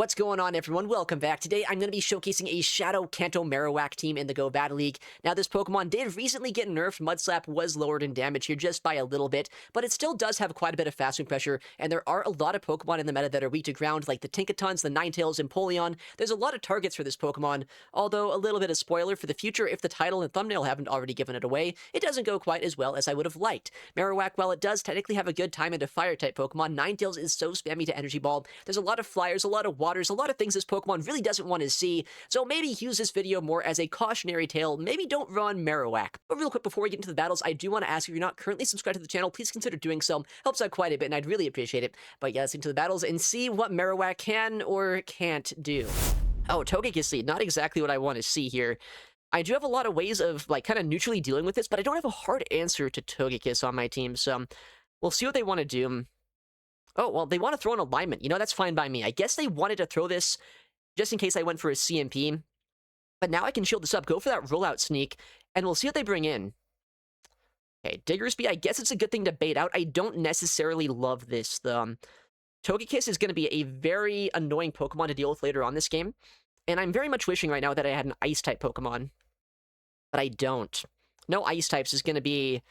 What's going on, everyone? Welcome back. Today, I'm going to be showcasing a Shadow Kanto Marowak team in the Go Battle League. Now, this Pokemon did recently get nerfed. Mudslap was lowered in damage here just by a little bit, but it still does have quite a bit of fast move pressure, and there are a lot of Pokemon in the meta that are weak to ground, like the Tinkatons, the Ninetales, and Empoleon. There's a lot of targets for this Pokemon, although a little bit of spoiler for the future, if the title and thumbnail haven't already given it away, it doesn't go quite as well as I would have liked. Marowak, while it does technically have a good time into Fire-type Pokemon, Ninetales is so spammy to Energy Ball. There's a lot of flyers, a lot of waters, a lot of things this Pokemon really doesn't want to see, so maybe use this video more as a cautionary tale. Maybe don't run Marowak. But real quick, before we get into the battles, I do want to ask, if you're not currently subscribed to the channel, please consider doing so. Helps out quite a bit, and I'd really appreciate it. But yeah, let's get into the battles and see what Marowak can or can't do. Oh, Togekiss lead. Not exactly what I want to see here. I do have a lot of ways of, like, kind of neutrally dealing with this, but I don't have a hard answer to Togekiss on my team, so we'll see what they want to do. Oh, well, they want to throw an alignment. You know, that's fine by me. I guess they wanted to throw this just in case I went for a CMP. But now I can shield this up, go for that rollout sneak, and we'll see what they bring in. Okay, Diggersby, I guess it's a good thing to bait out. I don't necessarily love this. The Togekiss is going to be a very annoying Pokemon to deal with later on this game. And I'm very much wishing right now that I had an Ice-type Pokemon. But I don't. No Ice types is going to be,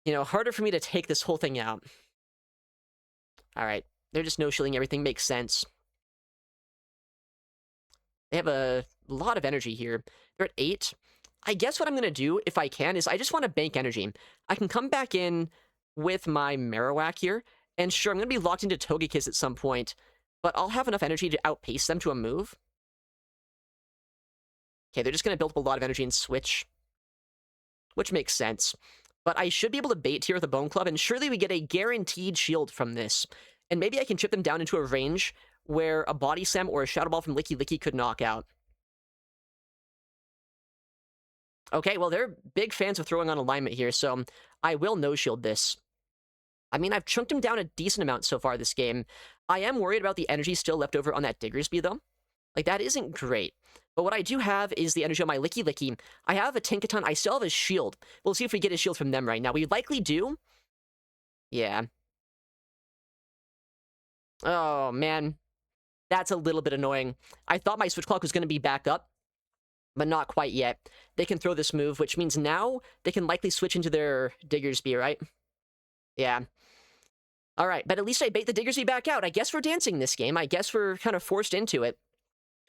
you know, harder for me to take this whole thing out. Alright, they're just no-shielding everything, makes sense. They have a lot of energy here. They're at 8. I guess what I'm going to do, if I can, is I just want to bank energy. I can come back in with my Marowak here, and sure, I'm going to be locked into Togekiss at some point, but I'll have enough energy to outpace them to a move. Okay, they're just going to build up a lot of energy and switch, which makes sense. But I should be able to bait here with a Bone Club, and surely we get a guaranteed shield from this. And maybe I can chip them down into a range where a Body Slam or a Shadow Ball from Licky Licky could knock out. Okay, well, they're big fans of throwing on alignment here, so I will no-shield this. I mean, I've chunked him down a decent amount so far this game. I am worried about the energy still left over on that Diggersby, though. Like, that isn't great. But what I do have is the energy on my Licky Licky. I have a Tinkaton. I still have a shield. We'll see if we get a shield from them right now. We likely do. Yeah. Oh, man. That's a little bit annoying. I thought my Switch Clock was going to be back up, but not quite yet. They can throw this move, which means now they can likely switch into their Diggersby, right? Yeah. Alright, but at least I bait the Diggersby back out. I guess we're dancing this game. I guess we're kind of forced into it.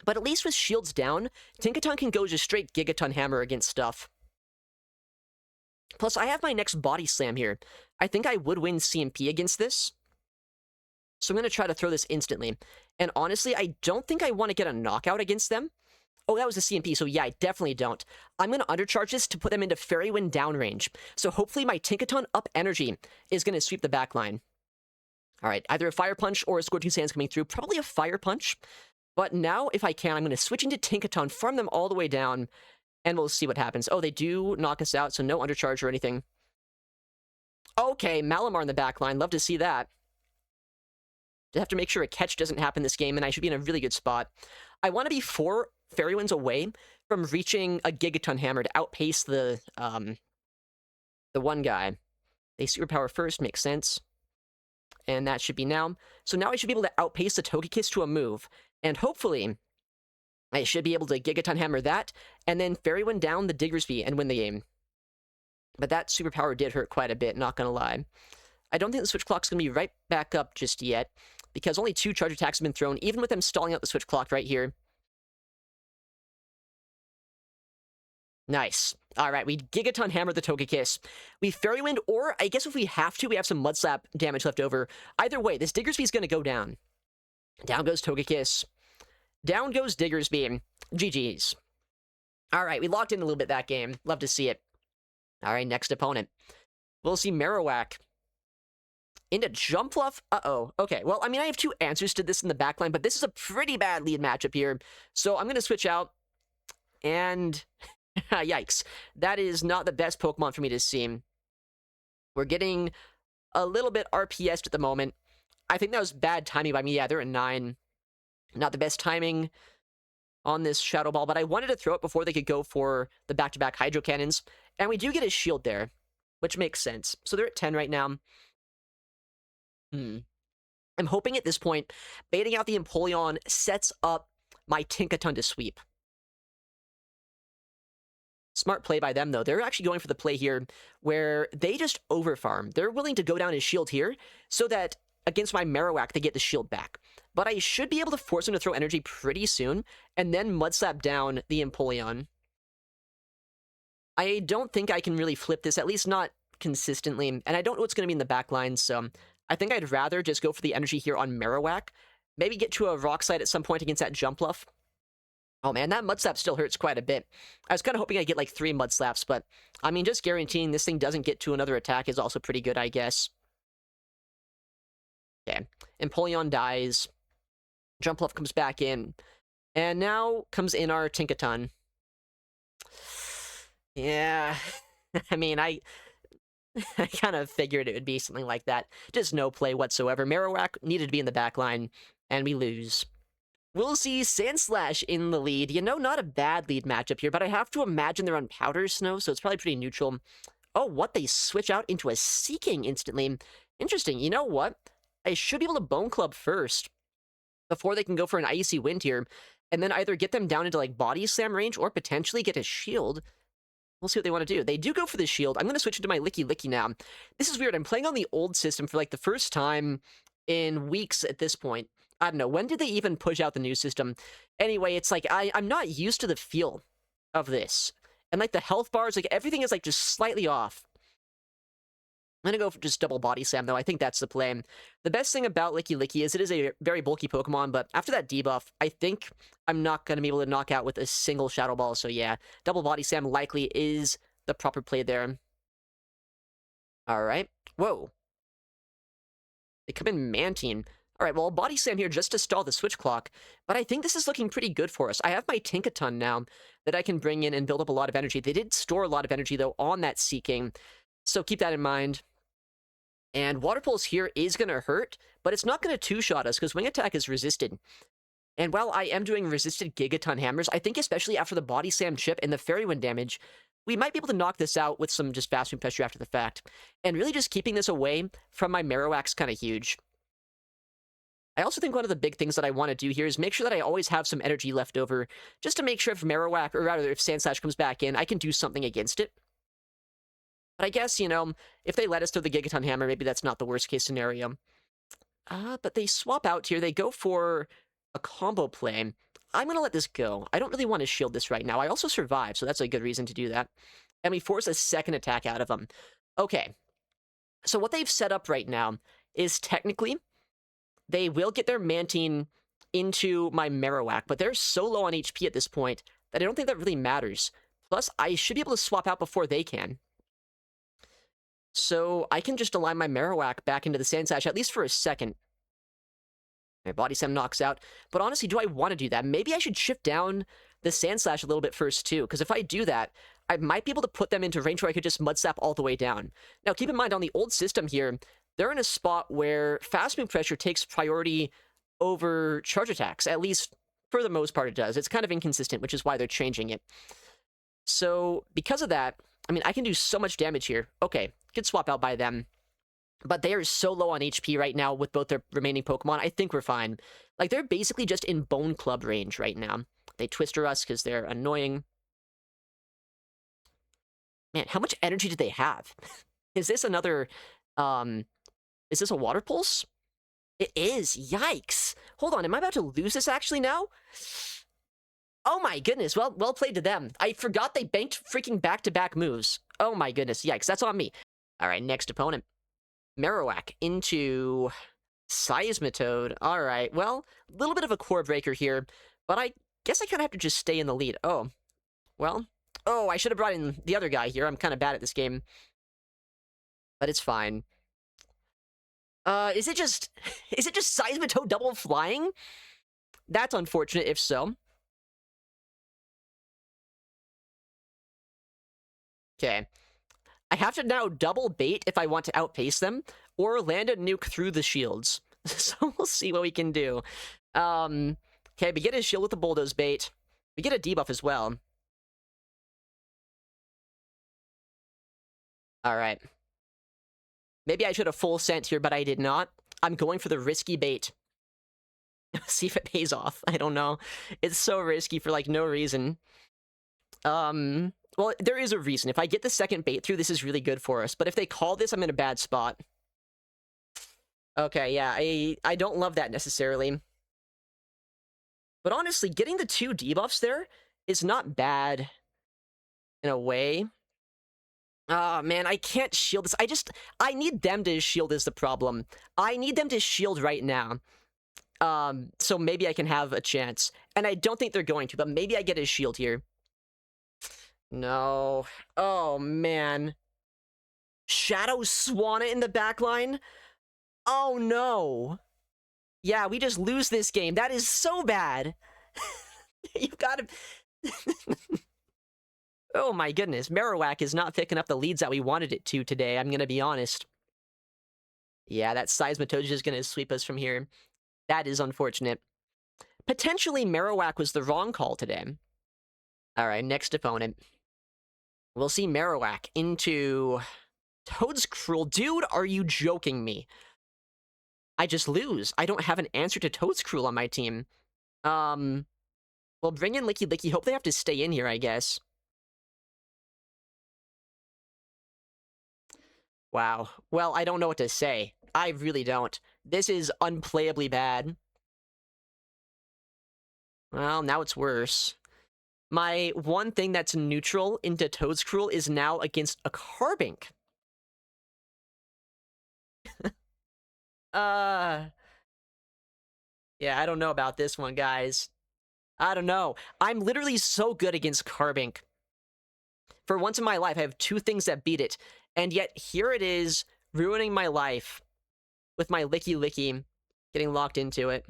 But at least with shields down, Tinkaton can go just straight Gigaton Hammer against stuff. Plus, I have my next Body Slam here. I think I would win CMP against this. So I'm going to try to throw this instantly. And honestly, I don't think I want to get a knockout against them. Oh, that was a CMP, so yeah, I definitely don't. I'm going to undercharge this to put them into Fairy Wind downrange. So hopefully my Tinkaton up energy is going to sweep the back line. Alright, either a Fire Punch or a Scorching Sands coming through. Probably a Fire Punch. But now, if I can, I'm going to switch into Tinkaton, farm them all the way down, and we'll see what happens. Oh, they do knock us out, so no undercharge or anything. Okay, Malamar in the back line. Love to see that. Just have to make sure a catch doesn't happen this game, and I should be in a really good spot. I want to be 4 Fairy Winds away from reaching a Gigaton Hammer to outpace the one guy. They Superpower first, makes sense. And that should be now. So now I should be able to outpace the Togekiss to a move. And hopefully, I should be able to Gigaton Hammer that, and then Fairy Wind down the Diggersby and win the game. But that Superpower did hurt quite a bit, not gonna lie. I don't think the Switch Clock's gonna be right back up just yet, because only 2 charge attacks have been thrown, even with them stalling out the Switch Clock right here. Nice. Alright, we Gigaton Hammer the Togekiss. We Fairy Wind, or I guess if we have to, we have some Mudslap damage left over. Either way, this Diggersby's gonna go down. Down goes Togekiss. Down goes Diggersby. GG's. Alright, we locked in a little bit that game. Love to see it. Alright, next opponent. We'll see Marowak. Into Jumpluff. Uh-oh. Okay, well, I mean, I have 2 answers to this in the backline, but this is a pretty bad lead matchup here. So I'm going to switch out. And yikes. That is not the best Pokemon for me to see. We're getting a little bit RPS'd at the moment. I think that was bad timing by me. Yeah, they're at 9. Not the best timing on this Shadow Ball, but I wanted to throw it before they could go for the back-to-back Hydro Cannons. And we do get a shield there, which makes sense. So they're at 10 right now. I'm hoping at this point, baiting out the Empoleon sets up my Tinkaton to sweep. Smart play by them, though. They're actually going for the play here where they just overfarm. They're willing to go down his shield here so that against my Marowak, they get the shield back. But I should be able to force him to throw energy pretty soon and then Mudslap down the Empoleon. I don't think I can really flip this, at least not consistently, and I don't know what's going to be in the back line, so I think I'd rather just go for the energy here on Marowak. Maybe get to a Rock Slide at some point against that Jumpluff. Oh man, that Mudslap still hurts quite a bit. I was kind of hoping I'd get like 3 Mudslaps, but I mean, just guaranteeing this thing doesn't get to another attack is also pretty good, I guess. Okay, Empoleon dies. Jumpluff comes back in. And now comes in our Tinkaton. Yeah, I mean, I kind of figured it would be something like that. Just no play whatsoever. Marowak needed to be in the back line, and we lose. We'll see Sandslash in the lead. You know, not a bad lead matchup here, but I have to imagine they're on Powder Snow, so it's probably pretty neutral. Oh, what? They switch out into a Seeking instantly. Interesting. You know what? I should be able to Bone Club first before they can go for an Icy Wind here, and then either get them down into, like, Body Slam range or potentially get a Shield. We'll see what they want to do. They do go for the Shield. I'm going to switch into my Licky Licky now. This is weird. I'm playing on the old system for, like, the first time in weeks at this point. I don't know, when did they even push out the new system? Anyway, it's like, I'm not used to the feel of this. And, like, the health bars, like, everything is, like, just slightly off. I'm gonna go for just double Body Slam, though. I think that's the play. The best thing about Licky Licky is it is a very bulky Pokemon, but after that debuff, I think I'm not gonna be able to knock out with a single Shadow Ball, so yeah, double Body Slam likely is the proper play there. Alright. Whoa. They come in Mantine. Alright, well, Body Slam here just to stall the Switch Clock, but I think this is looking pretty good for us. I have my Tinkaton now that I can bring in and build up a lot of energy. They did store a lot of energy, though, on that Seeking, so keep that in mind. And Water Pulse here is going to hurt, but it's not going to two-shot us because Wing Attack is resisted. And while I am doing resisted Gigaton Hammers, I think especially after the Body Slam chip and the Fairy Wind damage, we might be able to knock this out with some just Fast Move Pressure after the fact. And really just keeping this away from my Marowak's kind of huge. I also think one of the big things that I want to do here is make sure that I always have some energy left over, just to make sure if Marowak, or rather if Sandslash comes back in, I can do something against it. But I guess, you know, if they let us throw the Gigaton Hammer, maybe that's not the worst-case scenario. But they swap out here. They go for a combo play. I'm going to let this go. I don't really want to shield this right now. I also survive, so that's a good reason to do that. And we force a second attack out of them. Okay. So what they've set up right now is technically they will get their Mantine into my Marowak, but they're so low on HP at this point that I don't think that really matters. Plus, I should be able to swap out before they can. So I can just align my Marowak back into the Sandslash, at least for a second. My Body Slam knocks out. But honestly, do I want to do that? Maybe I should shift down the Sandslash a little bit first, too. Because if I do that, I might be able to put them into range where I could just Mudslap all the way down. Now, keep in mind, on the old system here, they're in a spot where Fast Move Pressure takes priority over Charge Attacks. At least, for the most part, it does. It's kind of inconsistent, which is why they're changing it. So, because of that, I mean, I can do so much damage here. Okay, could swap out by them. But they are so low on HP right now with both their remaining Pokemon, I think we're fine. Like, they're basically just in Bone Club range right now. They Twister us because they're annoying. Man, how much energy do they have? Is this another, is this a Water Pulse? It is, yikes. Hold on, am I about to lose this actually now? Oh my goodness, well played to them. I forgot they banked freaking back-to-back moves. Oh my goodness, yikes, that's on me. Alright, next opponent. Marowak into Seismitoad. Alright, well, a little bit of a core breaker here, but I guess I kind of have to just stay in the lead. Oh, well, oh, I should have brought in the other guy here. I'm kind of bad at this game. But it's fine. Is it just Seismitoad double flying? That's unfortunate if so. Okay. I have to now double bait if I want to outpace them, or land a nuke through the shields. So we'll see what we can do. Okay, we get a shield with the bulldoze bait. We get a debuff as well. Alright. Maybe I should have full sent here, but I did not. I'm going for the risky bait. See if it pays off. I don't know. It's so risky for, like, no reason. Well, there is a reason. If I get the second bait through, this is really good for us. But if they call this, I'm in a bad spot. Okay, yeah, I don't love that necessarily. But honestly, getting the 2 debuffs there is not bad in a way. Oh, man, I can't shield this. I need them to shield is the problem. I need them to shield right now. So maybe I can have a chance. And I don't think they're going to, but maybe I get his shield here. No. Oh, man. Shadow Swanna in the backline? Oh, no. Yeah, we just lose this game. That is so bad. You've got to... Oh my goodness, Marowak is not picking up the leads that we wanted it to today, I'm gonna be honest. Yeah, that Seismitoad is just gonna sweep us from here. That is unfortunate. Potentially, Marowak was the wrong call today. Alright, next opponent. We'll see Marowak into... Toedscruel. Dude, are you joking me? I just lose. I don't have an answer to Toedscruel on my team. Well, bring in Licky Licky. Hope they have to stay in here, I guess. Wow. Well, I don't know what to say. I really don't. This is unplayably bad. Well, now it's worse. My one thing that's neutral into Toedscruel is now against a Carbink. Yeah, I don't know about this one, guys. I don't know. I'm literally so good against Carbink. For once in my life, I have 2 things that beat it. And yet, here it is, ruining my life with my Licky Licky getting locked into it.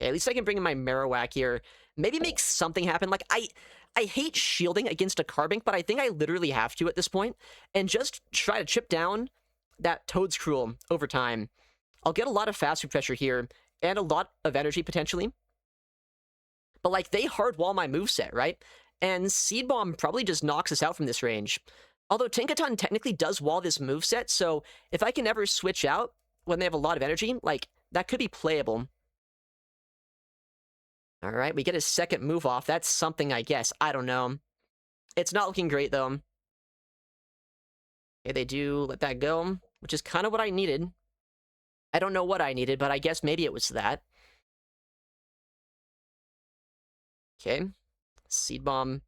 Okay, at least I can bring in my Marowak here. Maybe make something happen. Like, I hate shielding against a Carbink, but I think I literally have to at this point. And just try to chip down that Toedscruel over time. I'll get a lot of fast food pressure here, and a lot of energy, potentially. But, like, they hardwall my moveset, right? And Seed Bomb probably just knocks us out from this range. Although Tinkaton technically does wall this moveset, so if I can ever switch out when they have a lot of energy, like, that could be playable. Alright, we get a second move off. That's something, I guess. I don't know. It's not looking great, though. Okay, they do let that go, which is kind of what I needed. I don't know what I needed, but I guess maybe it was that. Okay. Seed Bomb.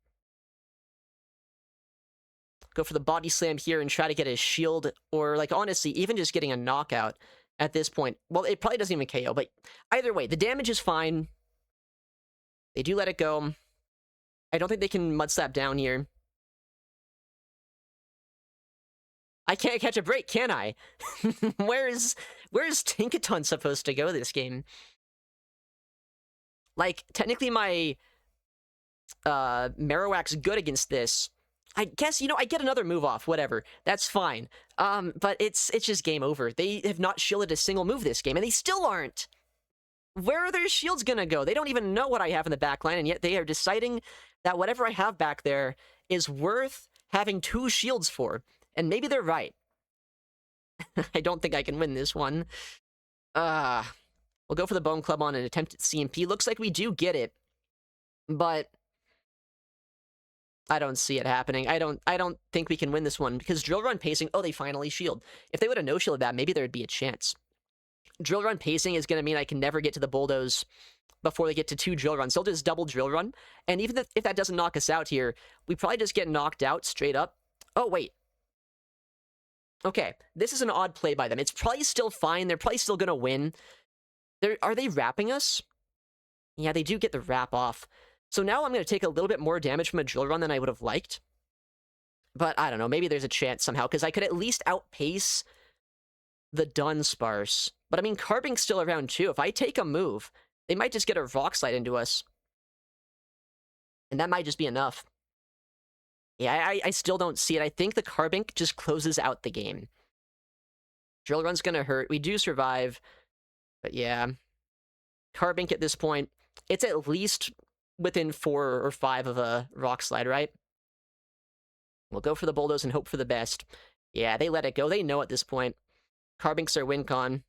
Go for the body slam here and try to get a shield, or, like, honestly, even just getting a knockout at this point. Well, it probably doesn't even KO, but either way, the damage is fine. They do let it go. I don't think they can Mud Slap down here. I can't catch a break, can I? Where's Tinkaton supposed to go this game? Like, technically my Marowak's good against this. I guess, you know, I get another move off, whatever. That's fine. But it's just game over. They have not shielded a single move this game, and they still aren't. Where are their shields gonna go? They don't even know what I have in the backline, and yet they are deciding that whatever I have back there is worth having 2 shields for. And maybe they're right. I don't think I can win this one. We'll go for the Bone Club on an attempt at CMP. Looks like we do get it. But I don't see it happening. I don't think we can win this one, because Drill Run pacing... Oh, they finally shield. If they would have no-shielded that, maybe there would be a chance. Drill Run pacing is going to mean I can never get to the Bulldoze before they get to 2 Drill Runs. They'll just double Drill Run. And even if that doesn't knock us out here, we probably just get knocked out straight up. Oh, wait. Okay, this is an odd play by them. It's probably still fine. They're probably still going to win. Are they wrapping us? Yeah, they do get the wrap off. So now I'm going to take a little bit more damage from a Drill Run than I would have liked. But I don't know, maybe there's a chance somehow, because I could at least outpace the Dunsparce. But I mean, Carbink's still around too. If I take a move, they might just get a Rock Slide into us. And that might just be enough. Yeah, I still don't see it. I think the Carbink just closes out the game. Drill Run's gonna hurt. We do survive. But yeah. Carbink at this point, it's at least within 4 or 5 of a Rock Slide, right? We'll go for the Bulldoze and hope for the best. Yeah, they let it go. They know at this point. Carbink's our win con.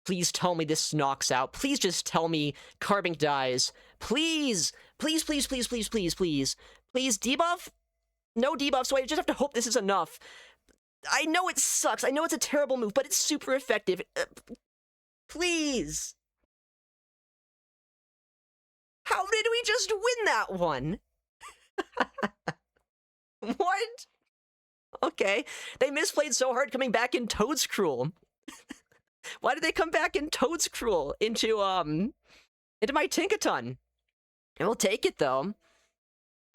Please tell me this knocks out. Please just tell me Carbink dies. Please! Please, please, please, please, please, please. Please, debuff? No debuff, so I just have to hope this is enough. I know it sucks. I know it's a terrible move, but it's super effective. Please! How did we just win that one? What? Okay. They misplayed so hard coming back in Toedscruel. Why did they come back in Toedscruel into my Tinkaton? We'll take it, though.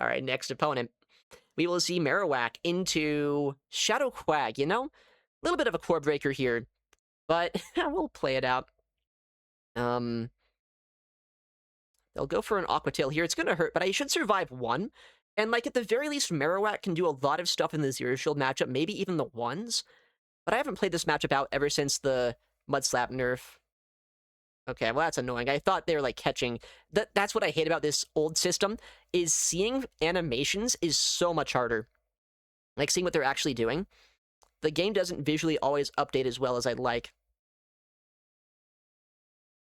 Alright, next opponent. We will see Marowak into Shadow Quag, you know? A little bit of a core breaker here, but we'll play it out. They'll go for an Aqua Tail here. It's gonna hurt, but I should survive one. And, like, at the very least, Marowak can do a lot of stuff in the Zero Shield matchup, maybe even the ones. But I haven't played this matchup out ever since the Mud Slap nerf. Okay, well, that's annoying. I thought they were, like, catching... That's what I hate about this old system, is seeing animations is so much harder. Like, seeing what they're actually doing. The game doesn't visually always update as well as I'd like.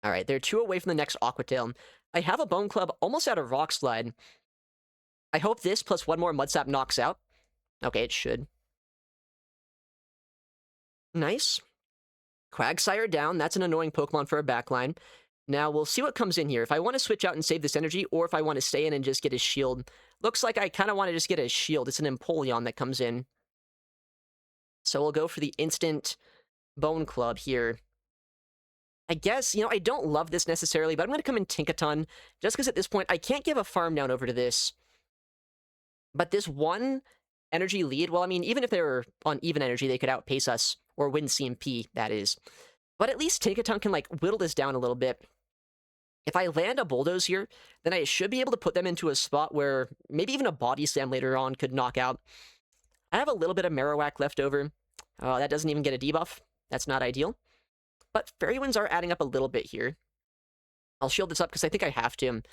Alright, they're 2 away from the next Aqua Tail. I have a Bone Club almost out of Rock Slide. I hope this plus one more Mud Slap knocks out. Okay, it should. Nice. Quagsire down. That's an annoying Pokemon for a backline. Now, we'll see what comes in here. If I want to switch out and save this energy, or if I want to stay in and just get his shield. Looks like I kind of want to just get his shield. It's an Empoleon that comes in. So we'll go for the instant Bone Club here. I guess, you know, I don't love this necessarily, but I'm going to come in Tinkaton, just because at this point, I can't give a farm down over to this. But this one energy lead, well, I mean, even if they were on even energy, they could outpace us, or win CMP, that is. But at least Tinkaton can, like, whittle this down a little bit. If I land a Bulldoze here, then I should be able to put them into a spot where maybe even a Body Slam later on could knock out. I have a little bit of Marowak left over. That doesn't even get a debuff. That's not ideal. But Fairy Winds are adding up a little bit here. I'll shield this up because I think I have to.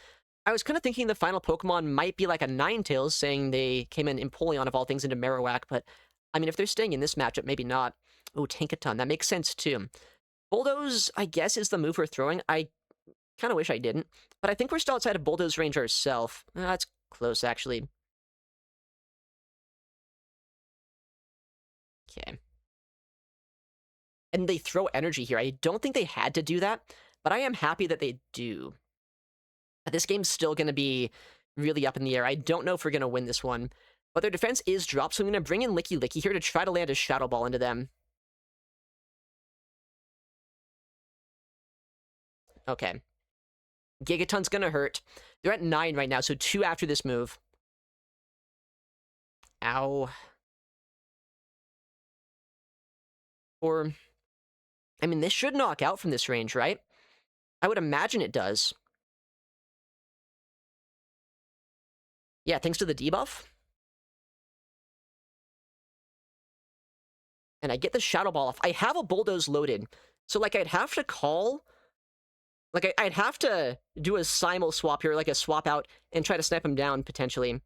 I was kind of thinking the final Pokemon might be like a Ninetales, saying they came in Empoleon of all things into Marowak, but I mean, if they're staying in this matchup, maybe not. Oh, Tinkaton, that makes sense too. Bulldoze, I guess, is the move we're throwing. I kind of wish I didn't, but I think we're still outside of Bulldoze range ourselves. That's close, actually. Okay. And they throw energy here. I don't think they had to do that, but I am happy that they do. This game's still going to be really up in the air. I don't know if we're going to win this one. But their defense is dropped, so I'm going to bring in Licky Licky here to try to land a Shadow Ball into them. Okay. Gigaton's going to hurt. They're at 9 right now, so 2 after this move. Ow. Or... I mean, this should knock out from this range, right? I would imagine it does. Yeah, thanks to the debuff. And I get the Shadow Ball off. I have a Bulldoze loaded. So, like, I'd have to call... Like, I'd have to do a Simul swap here, like a swap out, and try to snipe him down, potentially.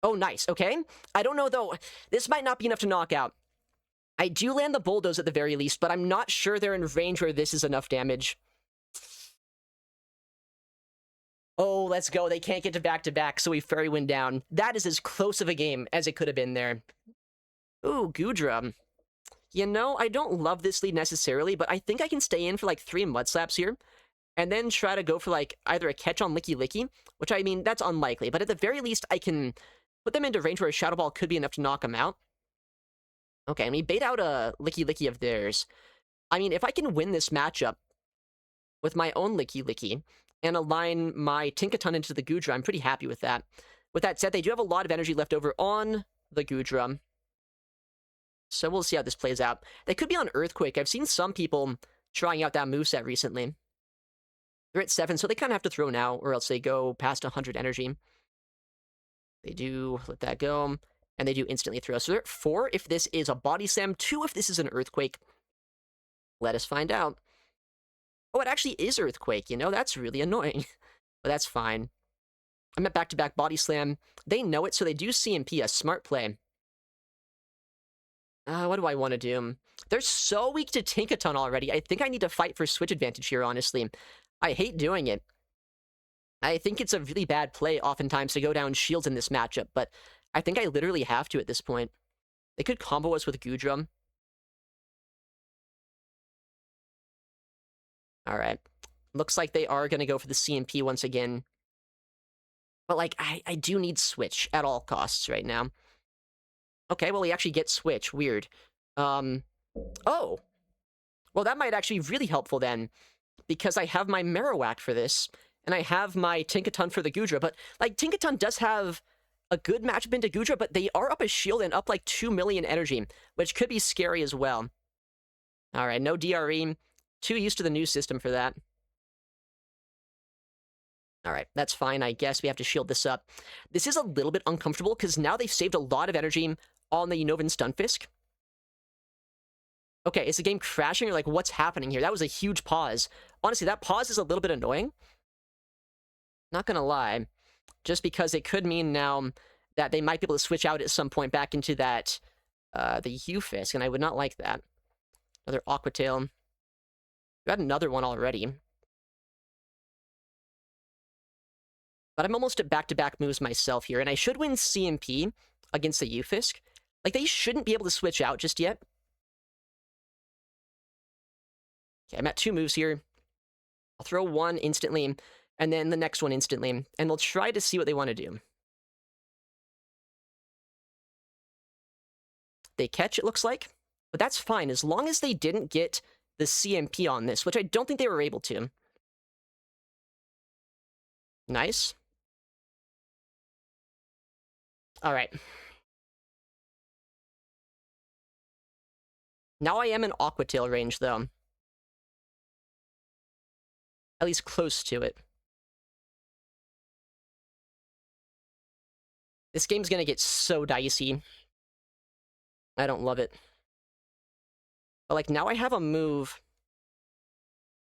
Oh, nice. Okay. I don't know, though. This might not be enough to knock out. I do land the Bulldoze at the very least, but I'm not sure they're in range where this is enough damage. Oh, let's go. They can't get to back-to-back, so we Fairy Wind down. That is as close of a game as it could have been there. Ooh, Goodra. You know, I don't love this lead necessarily, but I think I can stay in for like 3 Mud Slaps here, and then try to go for like either a catch on Licky Licky, which I mean, that's unlikely, but at the very least, I can put them into range where a Shadow Ball could be enough to knock them out. Okay, and we bait out a Licky Licky of theirs. I mean, if I can win this matchup with my own Licky Licky, and align my Tinkaton into the Goodra, I'm pretty happy with that. With that said, they do have a lot of energy left over on the Goodra. So we'll see how this plays out. They could be on Earthquake. I've seen some people trying out that moveset recently. They're at 7, so they kind of have to throw now, or else they go past 100 energy. They do let that go, and they do instantly throw. So they're at 4 if this is a Body Slam, 2 if this is an Earthquake. Let us find out. Oh, it actually is Earthquake, you know? That's really annoying. But that's fine. I'm at back-to-back Body Slam. They know it, so they do CMP, a smart play. What do I want to do? They're so weak to Tinkaton already. I think I need to fight for switch advantage here, honestly. I hate doing it. I think it's a really bad play oftentimes to go down shields in this matchup, but I think I literally have to at this point. They could combo us with Goodra. Alright. Looks like they are going to go for the CMP once again. But, like, I do need Switch at all costs right now. Okay, well, we actually get Switch. Weird. Oh! Well, that might actually be really helpful then, because I have my Marowak for this, and I have my Tinkaton for the Goodra, but, like, Tinkaton does have a good matchup into Goodra, but they are up a shield and up, like, 2 million energy, which could be scary as well. Alright, no DRE. Too used to the new system for that. Alright, that's fine. I guess we have to shield this up. This is a little bit uncomfortable, because now they've saved a lot of energy on the Unovan Stunfisk. Okay, is the game crashing, or, like, what's happening here? That was a huge pause. Honestly, that pause is a little bit annoying. Not gonna lie. Just because it could mean now that they might be able to switch out at some point back into that, the Ufisk, and I would not like that. Another Aqua Tail. Got another one already. But I'm almost at back-to-back moves myself here, and I should win CMP against the Ufisk. Like, they shouldn't be able to switch out just yet. Okay, I'm at 2 moves here. I'll throw one instantly, and then the next one instantly, and we'll try to see what they want to do. They catch, it looks like, but that's fine, as long as they didn't get the CMP on this, which I don't think they were able to. Nice. Alright. Now I am in Aqua Tail range, though. At least close to it. This game's gonna get so dicey. I don't love it. But, like, now I have a move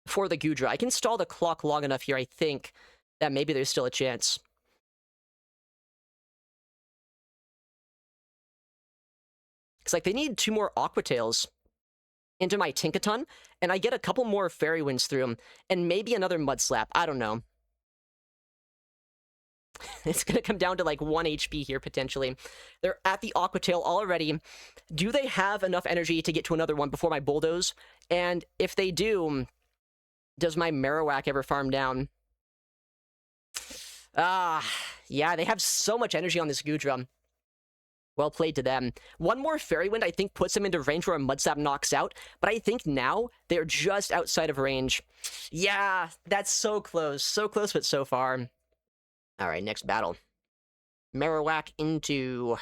for the Goodra. I can stall the clock long enough here, I think, that maybe there's still a chance. Because, like, they need 2 more Aqua Tails into my Tinkaton, and I get a couple more Fairy Winds through them, and maybe another Mud Slap. I don't know. It's going to come down to, like, 1 HP here, potentially. They're at the Aqua Tail already. Do they have enough energy to get to another one before my Bulldoze? And if they do, does my Marowak ever farm down? Yeah, they have so much energy on this Goodra. Well played to them. One more Fairy Wind, I think, puts them into range where a Mud Slap knocks out, but I think now they're just outside of range. Yeah, that's so close. So close, but so far. Alright, next battle. Marowak into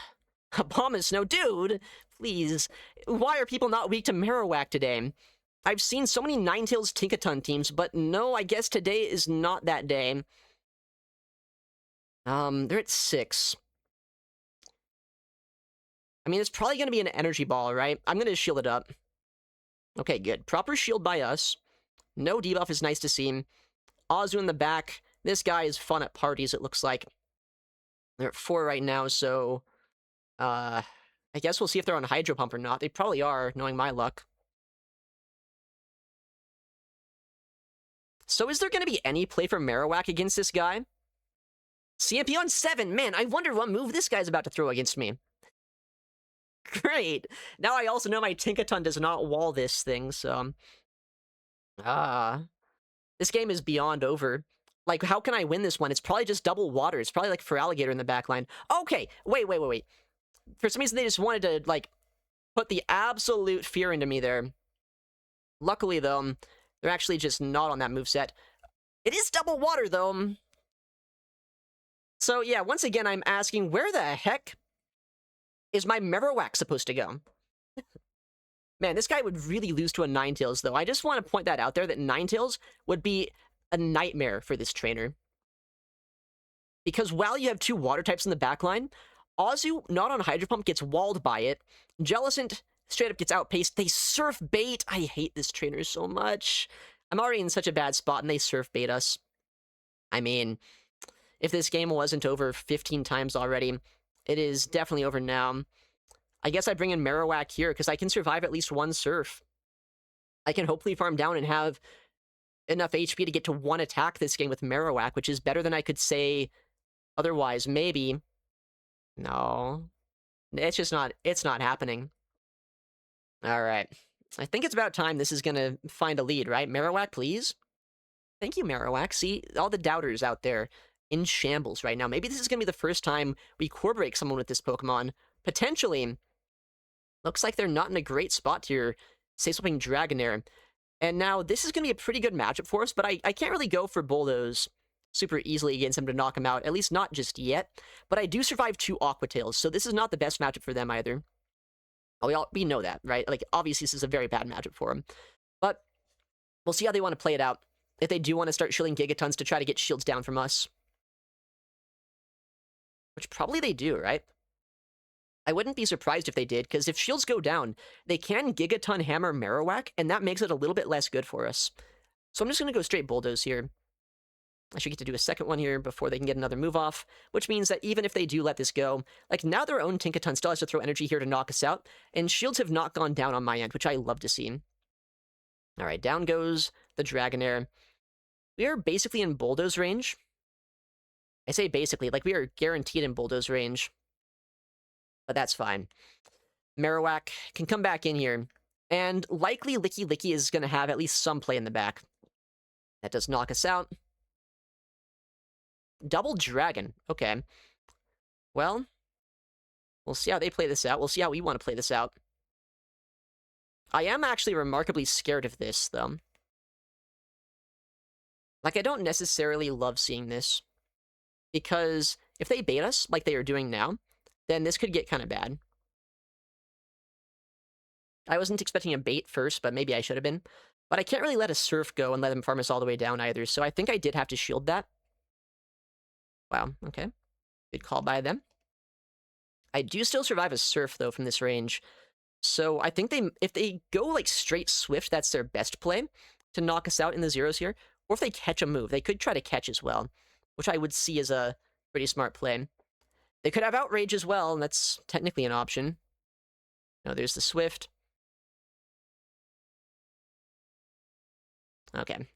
Abomasnow. Dude, please. Why are people not weak to Marowak today? I've seen so many Ninetales Tinkaton teams, but no, I guess today is not that day. They're at 6. I mean, it's probably going to be an energy ball, right? I'm going to shield it up. Okay, good. Proper shield by us. No debuff is nice to see. Azu in the back. This guy is fun at parties, it looks like. They're at 4 right now, so... I guess we'll see if they're on Hydro Pump or not. They probably are, knowing my luck. So is there going to be any play for Marowak against this guy? CMP on 7! Man, I wonder what move this guy's about to throw against me. Great! Now I also know my Tinkaton does not wall this thing, so... This game is beyond over. Like, how can I win this one? It's probably just double water. It's probably like for Alligator in the backline. Okay, wait. For some reason, they just wanted to, like, put the absolute fear into me there. Luckily, though, they're actually just not on that moveset. It is double water, though. So, yeah, once again, I'm asking, where the heck is my Marowak supposed to go? Man, this guy would really lose to a Ninetales, though. I just want to point that out there, that Ninetales would be a nightmare for this trainer. Because while you have 2 water types in the backline, Azu, not on Hydro Pump, gets walled by it. Jellicent straight up gets outpaced. They surf bait. I hate this trainer so much. I'm already in such a bad spot, and they surf bait us. I mean, if this game wasn't over 15 times already, it is definitely over now. I guess I bring in Marowak here, because I can survive at least one Surf. I can hopefully farm down and have enough HP to get to one attack this game with Marowak, which is better than I could say otherwise. Maybe. No. It's not happening. Alright. I think it's about time this is gonna find a lead, right? Marowak, please? Thank you, Marowak. See, all the doubters out there in shambles right now. Maybe this is gonna be the first time we core break someone with this Pokemon. Potentially. Looks like they're not in a great spot here. Say something Dragonair. And now, this is going to be a pretty good matchup for us, but I can't really go for Bulldoze super easily against him to knock him out, at least not just yet. But I do survive 2 Aqua Tails, so this is not the best matchup for them either. We know that, right? Like, obviously this is a very bad matchup for him. But we'll see how they want to play it out. If they do want to start shielding Gigatons to try to get shields down from us. Which probably they do, right? I wouldn't be surprised if they did, because if shields go down, they can Gigaton Hammer Marowak, and that makes it a little bit less good for us. So I'm just going to go straight Bulldoze here. I should get to do a second one here before they can get another move off, which means that even if they do let this go, like, now their own Tinkaton still has to throw energy here to knock us out, and shields have not gone down on my end, which I love to see. Alright, down goes the Dragonair. We are basically in Bulldoze range. I say basically, like, we are guaranteed in Bulldoze range. But that's fine. Marowak can come back in here, and likely Licky Licky is going to have at least some play in the back. That does knock us out. Double Dragon. Okay. Well, we'll see how they play this out. We'll see how we want to play this out. I am actually remarkably scared of this, though. Like, I don't necessarily love seeing this, because if they bait us, like they are doing now, then this could get kind of bad. I wasn't expecting a bait first, but maybe I should have been. But I can't really let a Surf go and let him farm us all the way down either, so I think I did have to shield that. Wow, okay. Good call by them. I do still survive a Surf, though, from this range. So I think if they go, like, straight Swift, that's their best play to knock us out in the zeros here. Or if they catch a move, they could try to catch as well, which I would see as a pretty smart play. They could have Outrage as well, and that's technically an option. No, there's the Swift. Okay.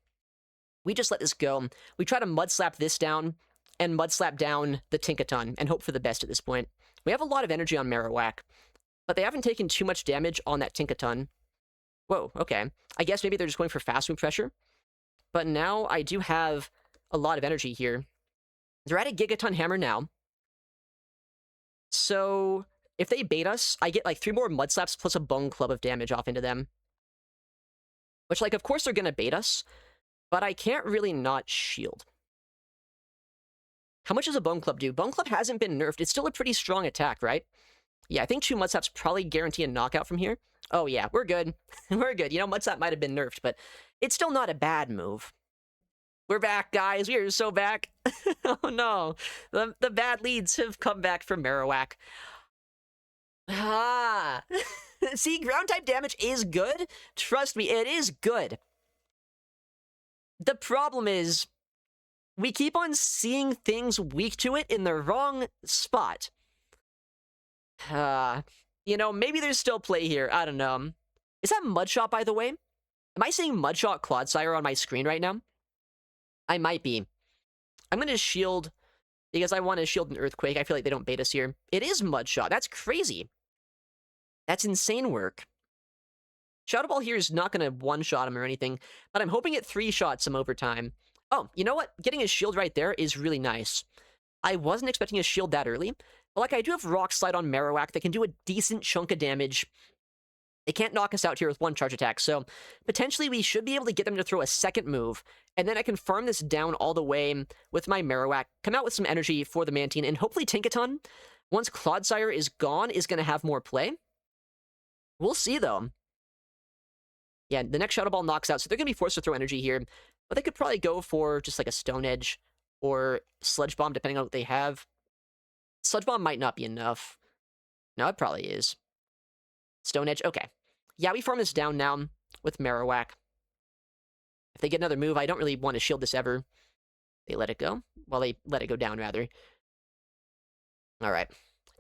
We just let this go. We try to Mud Slap this down, and Mud Slap down the Tinkaton, and hope for the best at this point. We have a lot of energy on Marowak, but they haven't taken too much damage on that Tinkaton. Whoa, okay. I guess maybe they're just going for fast move pressure. But now I do have a lot of energy here. They're at a Gigaton Hammer now. So, if they bait us, I get, like, 3 more Mud Slaps plus a Bone Club of damage off into them. Which, like, of course they're gonna bait us, but I can't really not shield. How much does a Bone Club do? Bone Club hasn't been nerfed. It's still a pretty strong attack, right? Yeah, I think 2 Mud Slaps probably guarantee a knockout from here. Oh yeah, we're good. We're good. You know, Mud Slap might have been nerfed, but it's still not a bad move. We're back, guys. We are so back. Oh no. The bad leads have come back from Marowak. Ah. See, ground-type damage is good. Trust me, it is good. The problem is, we keep on seeing things weak to it in the wrong spot. You know, maybe there's still play here. I don't know. Is that Mudshot, by the way? Am I seeing Mudshot Quagsire on my screen right now? I might be. I'm going to shield, because I want to shield an Earthquake. I feel like they don't bait us here. It is Mudshot. That's crazy. That's insane work. Shadow Ball here is not going to one-shot him or anything, but I'm hoping it 3-shots him over time. Oh, you know what? Getting a shield right there is really nice. I wasn't expecting a shield that early, but like I do have Rock Slide on Marowak that can do a decent chunk of damage. They can't knock us out here with 1 charge attack, so potentially we should be able to get them to throw a second move, and then I can farm this down all the way with my Marowak, come out with some energy for the Mantine, and hopefully Tinkaton, once Quagsire is gone, is going to have more play. We'll see, though. Yeah, the next Shadow Ball knocks out, so they're going to be forced to throw energy here, but they could probably go for just like a Stone Edge or Sludge Bomb, depending on what they have. Sludge Bomb might not be enough. No, it probably is. Stone Edge, okay. Yeah, we farm this down now with Marowak. If they get another move, I don't really want to shield this ever. They let it go. Well, they let it go down, rather. Alright.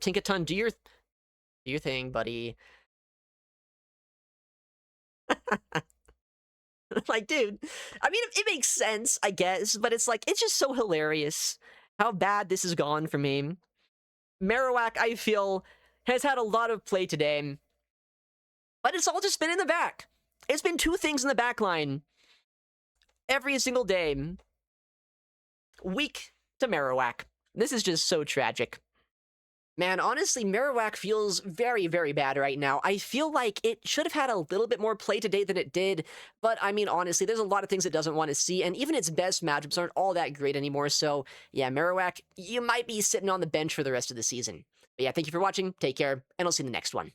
Tinkaton, do Do your thing, buddy. Like, dude, I mean, it makes sense, I guess, but it's like, it's just so hilarious how bad this has gone for me. Marowak, I feel, has had a lot of play today, but it's all just been in the back. It's been two things in the back line every single day. Weak to Marowak. This is just so tragic. Man, honestly, Marowak feels very, very bad right now. I feel like it should have had a little bit more play today than it did, but I mean, honestly, there's a lot of things it doesn't want to see, and even its best matchups aren't all that great anymore, so yeah, Marowak, you might be sitting on the bench for the rest of the season. But yeah, thank you for watching, take care, and I'll see you in the next one.